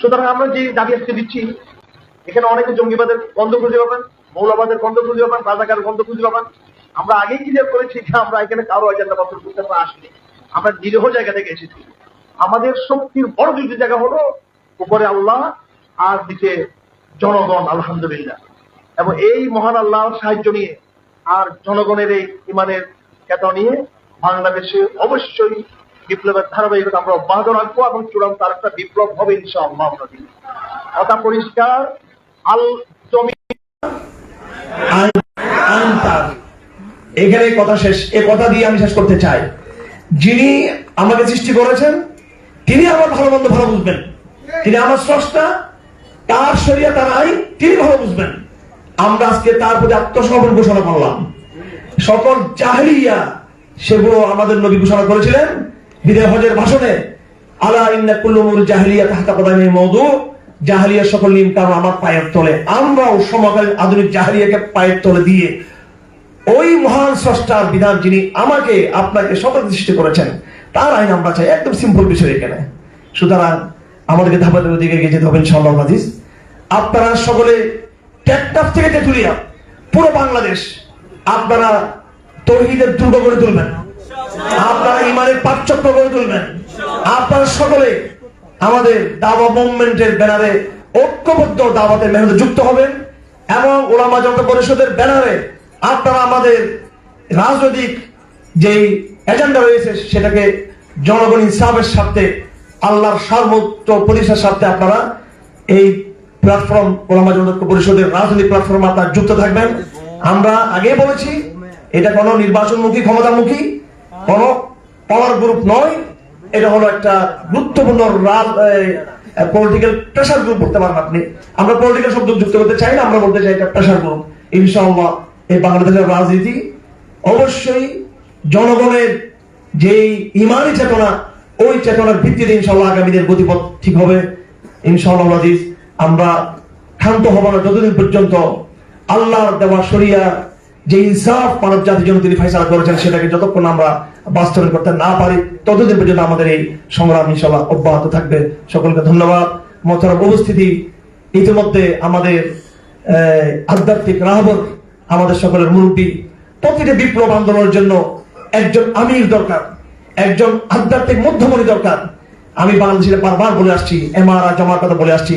সুতরাং আমরা যে দাবি আজকে দিচ্ছি, এখানে অনেকে জঙ্গিবাদের গন্ধ খুঁজে পাবেন, মৌলবাদের গন্ধ খুঁজে পাবেন, রাজাকারের গন্ধ খুঁজে পাবেন। আমরা আগেই ক্লিয়ার করেছি যে আমরা এখানে কারো এজেন্ডা পত্র করতে আসিনি, আমরা নিরীহ জায়গা থেকে এসেছি। আমাদের শক্তির বড় দুটি জায়গা হলো উপরে আল্লাহ আর দিকে জনগণ, আলহামদুলিল্লাহ। এবং এই মহান আল্লাহর সাহায্য নিয়ে আর জনগণের এই ইমানের খ্যাত নিয়ে বাংলাদেশে অবশ্যই বিপ্লবের ধারাবাহিকতা আমরা অব্যাহত রাখবো এবং চূড়ান্ত আর একটা বিপ্লব হবে ইনশাআল্লাহ। কথা পরিষ্কার। আল জমি এখানে কথা শেষ। এ কথা দিয়ে আমি শেষ করতে চাই, যিনি আমাকে সৃষ্টি করেছেন তিনি আমার ভালো মন্দ ভালো বুঝবেন, তিনি আমার স্রষ্টা, তার শরিয়া তার আইন তিনি ভালো বুঝবেন। আমরা আজকে তার প্রতি আত্মসমর্পণ ঘোষণা করলাম। সকল জাহেলিয়া সেগুলো আমাদের নবী ঘোষণা করেছিলেন বিদায় হজের ভাষণে, আলা ইন্না কুল্লু মুল জাহেলিয়া তাহতা কদামি মওদু, জাহেলিয়া সকল নিয়ম কানুন আমার পায়ের তলে। আমরাও সমকালীন আধুনিক জাহেলিয়াকে পায়ের তলে দিয়ে ওই মহান স্রষ্টার বিধান, যিনি আমাকে আপনাকে সকলকে সৃষ্টি করেছেন, তার আইন আমরা চাই। একদম সিম্পল বিষয় এখানে। সুতরাং আমাদেরকে ধাপের দিকে এগিয়ে যেতে হবে ইনশাআল্লাহ হাদিস। আপনারা সকলে টেকনাফ থেকে তেঁতুলিয়া পুরো বাংলাদেশ আপনারা তৌহিদের দুর্গ গড়ে তুলবেন, আপনারা ইমানের পাঠচক্র গড়ে তুলবেন। আপনারা সকলে আমাদের দাওয়া মুভমেন্টের ব্যানারে ঐক্যবদ্ধ দাওয়াতের মেহনতে যুক্ত হবেন এবং উলামা জনতা পরিষদের ব্যানারে আপনারা আমাদের রাজনৈতিক যেই এজেন্ডা রয়েছে সেটাকে জনগণ ইনসাফের স্বার্থে, আল্লাহর সর্বোচ্চ প্রতিষ্ঠার স্বার্থে আপনারা এই প্ল্যাটফর্ম উলামা জনতা পরিষদের রাজনৈতিক প্ল্যাটফর্মে আপনারা যুক্ত থাকবেন। আমরা আগে বলেছি এটা কোনো নির্বাচনমুখী ক্ষমতামুখী কোনো পাওয়ার গ্রুপ নয়, এটা হলো একটা গুরুত্বপূর্ণ পলিটিক্যাল প্রেসার গ্রুপ বলতে পারেন আপনি। আমরা পলিটিক্যাল শব্দ যুক্ত করতে চাই না, আমরা বলতে চাই এটা প্রেসার গ্রুপ। ইনশাআল্লাহ এই বাংলাদেশের রাজনীতি অবশ্যই জনগণের যেই ইমানি চেতনা, ওই চেতনার ভিত্তিতে ইনশাআল্লাহ আগামীদের গতিপথ ঠিক হবে ইনশাআল্লাহ আজিজ। আমরা ক্ষান্ত হব না যতদিন পর্যন্ত আল্লাহর দেওয়া শরিয়া যে ইনসাফ মানব জাতির জন্য তিনি ফয়সালা করেছেন সেটাকে যতক্ষণ আমরা বাস্তবায়ন করতে না পারি ততদিন পর্যন্ত আমাদের এই সংগ্রাম ইনশাআল্লাহ অব্যাহত থাকবে। সকলকে ধন্যবাদ। মোহতারাম উপস্থিতি, ইতিমধ্যে আমাদের আধ্যাত্মিক রাহবর, আমাদের সকলের মুরব্বী, প্রতিটি বিপ্লব আন্দোলনের জন্য একজন আমির দরকার, একজন আধ্যাত্মিক মধ্যমণি দরকার। আমি বাংলাদেশে বারবার বলে আসছি, এমআরআ জমার কথা বলে আসছি।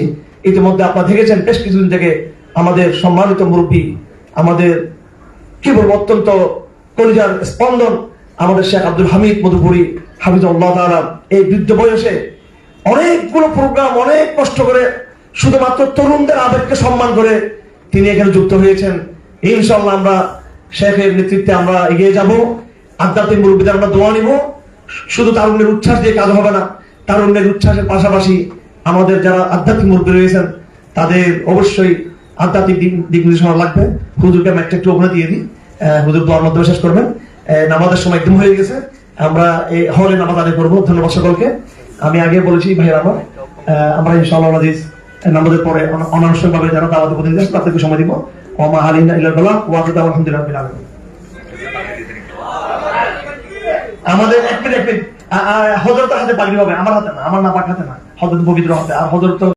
ইতিমধ্যে আপনারা দেখেছেন বেশ কিছুদিন থেকে আমাদের সম্মানিত মুরব্বী, আমাদের কি বলবো অত্যন্ত কলিজার স্পন্দন আমাদের শেখ আব্দুল হামিদ মধুপুরী হাফিজাহুল্লাহ তাআলা এই বৃদ্ধ বয়সে অনেকগুলো প্রোগ্রাম অনেক কষ্ট করে শুধুমাত্র তরুণদের আবেগকে সম্মান করে তিনি এখানে যুক্ত হয়েছেন। ইনশাআল্লাহ আমরা শেখের নেতৃত্বে আমরা এগিয়ে যাব। আধ্যাত্মিক মুরব্বীদের আমরা দোয়া নিব। শুধু তারুণ্যের উচ্ছ্বাস দিয়ে কাজ হবে না, তারুণ্যের উচ্ছ্বাসের পাশাপাশি আমাদের যারা আধ্যাত্মিক মুরব্বী রয়েছেন তাদের অবশ্যই আধ্যাত্মিক দিক নির্দেশনা লাগবে। হুজুরকে আমি একটু ওখানে দিয়ে দিই, হুজুর দোয়ার মাধ্যমে শেষ করবেন। নামাজের সময় একদম হয়ে গেছে, আমরা এই হলে নামাজ আদায় করবো। ধন্যবাদ সকলকে। আমি আগে বলেছি ভাইয়ের আমার আমরা ইনশাআল্লাহ আজিজ নামাজের পরে অনানুষ্ঠানিক ভাবে যারা দাওয়াতে প্রতিনিধি আছে তাদেরকে সময় দিব। ওমা আলাইনা ইল্লাল বালাগ ওয়া আলহামদুলিল্লাহি রাব্বিল আলামিন। আমাদের এক মিনিট হযরতের হাতে পাগড়ি হবে, আমার হাতে না, আমার না পাক হাতে না, হযরত পবিত্র হাতে। আর হযরত